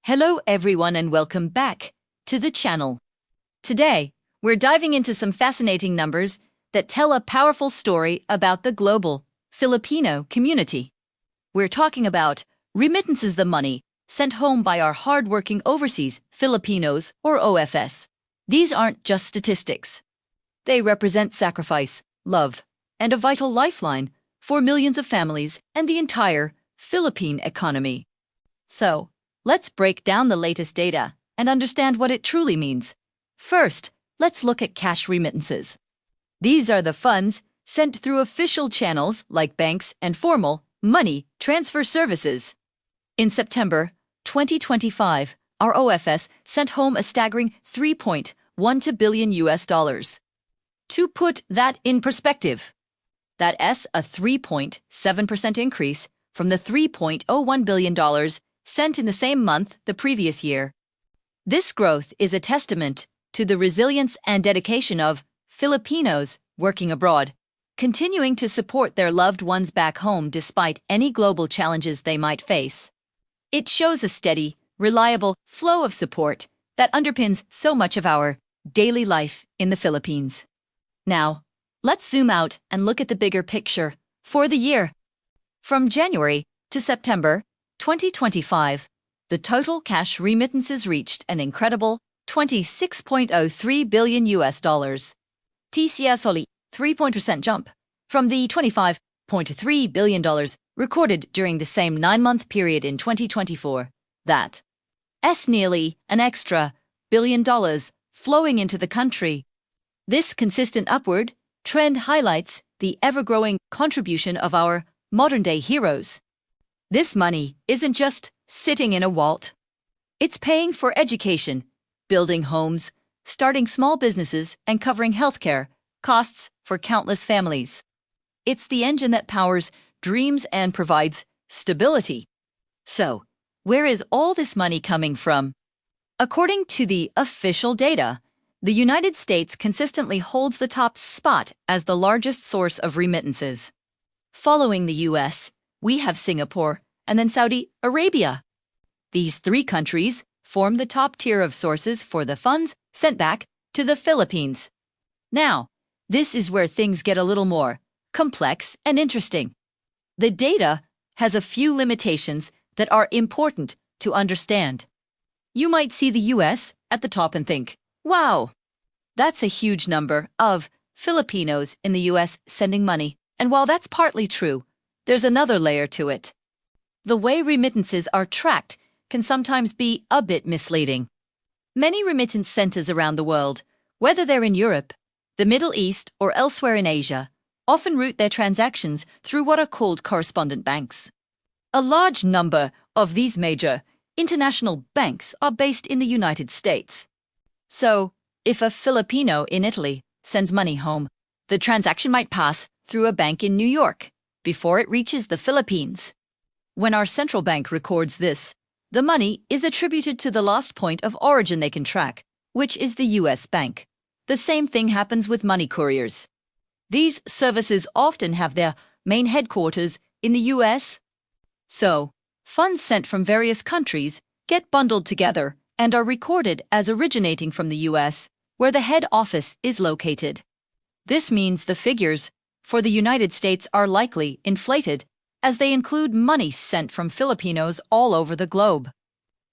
Hello everyone and welcome back to the channel. Today, we're diving into some fascinating numbers that tell a powerful story about the global Filipino community. We're talking about remittances, the money sent home by our hardworking overseas Filipinos or OFS. These aren't just statistics. They represent sacrifice, love, and a vital lifeline for millions of families and the entire Philippine economy. So, let's break down the latest data and understand what it truly means. First, let's look at cash remittances. These are the funds sent through official channels like banks and formal money transfer services. In September 2025, our OFS sent home a staggering $3.12 billion. To put that in perspective, that's a 3.7% increase from the $3.01 billion sent in the same month the previous year. This growth is a testament to the resilience and dedication of Filipinos working abroad, continuing to support their loved ones back home despite any global challenges they might face. It shows a steady, reliable flow of support that underpins so much of our daily life in the Philippines. Now, let's zoom out and look at the bigger picture for the year. From January to September 2025, the total cash remittances reached an incredible $26.03 billion. TCS only 3% jump from the $25.3 billion recorded during the same 9-month period in 2024. That's nearly an extra $1 billion flowing into the country. This consistent upward trend highlights the ever-growing contribution of our modern-day heroes. This money isn't just sitting in a vault. It's paying for education, building homes, starting small businesses, and covering healthcare costs for countless families. It's the engine that powers dreams and provides stability. So, where is all this money coming from? According to the official data, the United States consistently holds the top spot as the largest source of remittances. Following the U.S., we have Singapore and then Saudi Arabia. These three countries form the top tier of sources for the funds sent back to the Philippines. Now, this is where things get a little more complex and interesting. The data has a few limitations that are important to understand. You might see the U.S. at the top and think, wow, that's a huge number of Filipinos in the U.S. sending money. And while that's partly true, there's another layer to it. The way remittances are tracked can sometimes be a bit misleading. Many remittance centers around the world, whether they're in Europe, the Middle East, or elsewhere in Asia, often route their transactions through what are called correspondent banks. A large number of these major international banks are based in the United States. So, if a Filipino in Italy sends money home, the transaction might pass through a bank in New York before it reaches the Philippines. When our central bank records this, the money is attributed to the last point of origin they can track, which is the U.S. bank. The same thing happens with money couriers. These services often have their main headquarters in the U.S. So, funds sent from various countries get bundled together and are recorded as originating from the U.S., where the head office is located. This means the figures for the United States are likely inflated as they include money sent from Filipinos all over the globe.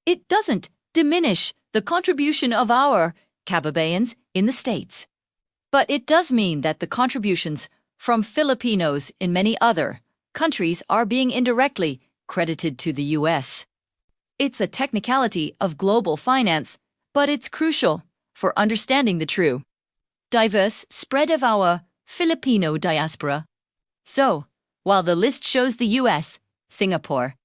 It doesn't diminish the contribution of our kababayans in the States, but it does mean that the contributions from Filipinos in many other countries are being indirectly credited to the U.S. It's a technicality of global finance, but it's crucial for understanding the true, diverse spread of our Filipino diaspora. So, while the list shows the U.S., Singapore,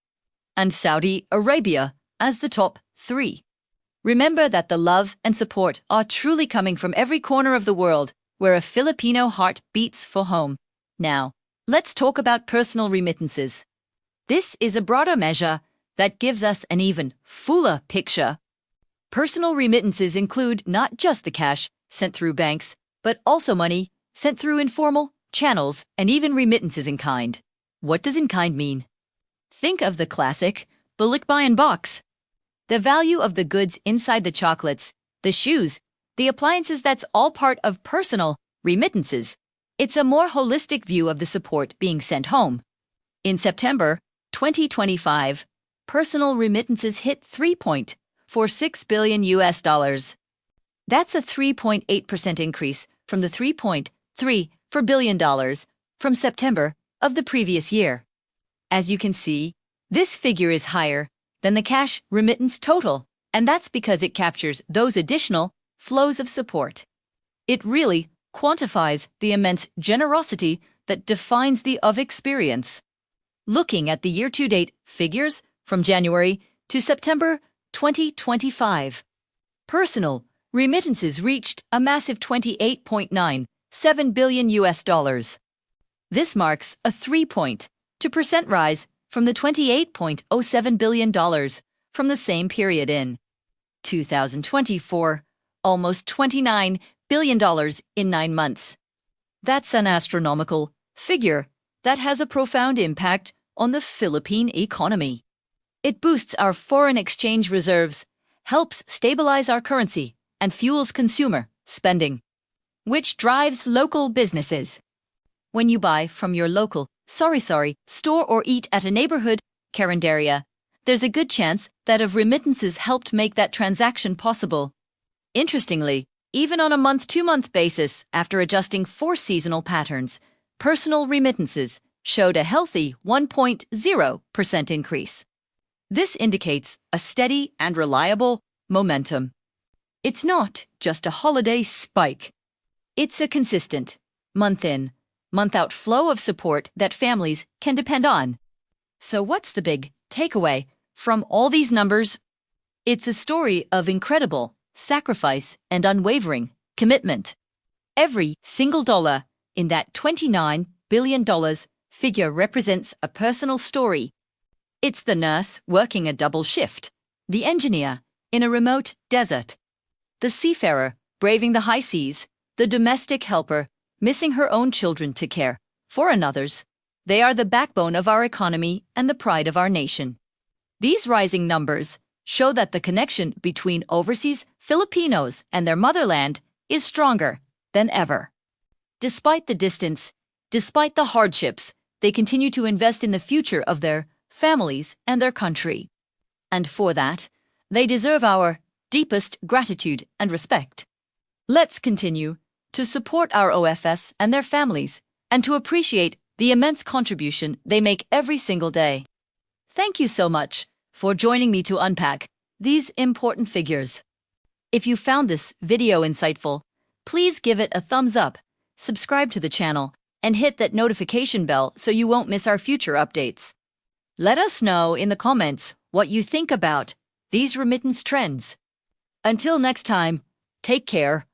and Saudi Arabia as the top 3, remember that the love and support are truly coming from every corner of the world where a Filipino heart beats for home. Now, let's talk about personal remittances. This is a broader measure that gives us an even fuller picture. Personal remittances include not just the cash sent through banks, but also money sent through informal channels and even remittances in kind. What does in kind mean? Think of the classic balikbayan box. The value of the goods inside the chocolates, the shoes, the appliances, that's all part of personal remittances. It's a more holistic view of the support being sent home. In September 2025, personal remittances hit $3.46 billion US dollars. That's a 3.8% increase from the $3.34 billion from September of the previous year. As you can see, this figure is higher than the cash remittance total, and that's because it captures those additional flows of support. It really quantifies the immense generosity that defines the experience. Looking at the year-to-date figures from January to September 2025, personal remittances reached a massive $28.97 billion US dollars. This marks a 3.2% rise from the $28.07 billion from the same period in 2024, almost $29 billion in 9 months. That's an astronomical figure that has a profound impact on the Philippine economy. It boosts our foreign exchange reserves, helps stabilize our currency, and fuels consumer spending, which drives local businesses. When you buy from your local store or eat at a neighborhood carinderia, there's a good chance that remittances helped make that transaction possible. Interestingly, even on a month-to-month basis, after adjusting for seasonal patterns, personal remittances showed a healthy 1.0% increase. This indicates a steady and reliable momentum. It's not just a holiday spike. It's a consistent, month-in, month-out flow of support that families can depend on. So what's the big takeaway from all these numbers? It's a story of incredible sacrifice and unwavering commitment. Every single dollar in that $29 billion figure represents a personal story. It's the nurse working a double shift, the engineer in a remote desert, the seafarer braving the high seas, the domestic helper missing her own children to care for another's. They are the backbone of our economy and the pride of our nation. These rising numbers show that the connection between overseas Filipinos and their motherland is stronger than ever. Despite the distance, despite the hardships, they continue to invest in the future of their families and their country. And for that, they deserve our deepest gratitude and respect. Let's continue to support our OFS and their families and to appreciate the immense contribution they make every single day. Thank you so much for joining me to unpack these important figures. If you found this video insightful, please give it a thumbs up, subscribe to the channel, and hit that notification bell so you won't miss our future updates. Let us know in the comments what you think about these remittance trends. Until next time, take care.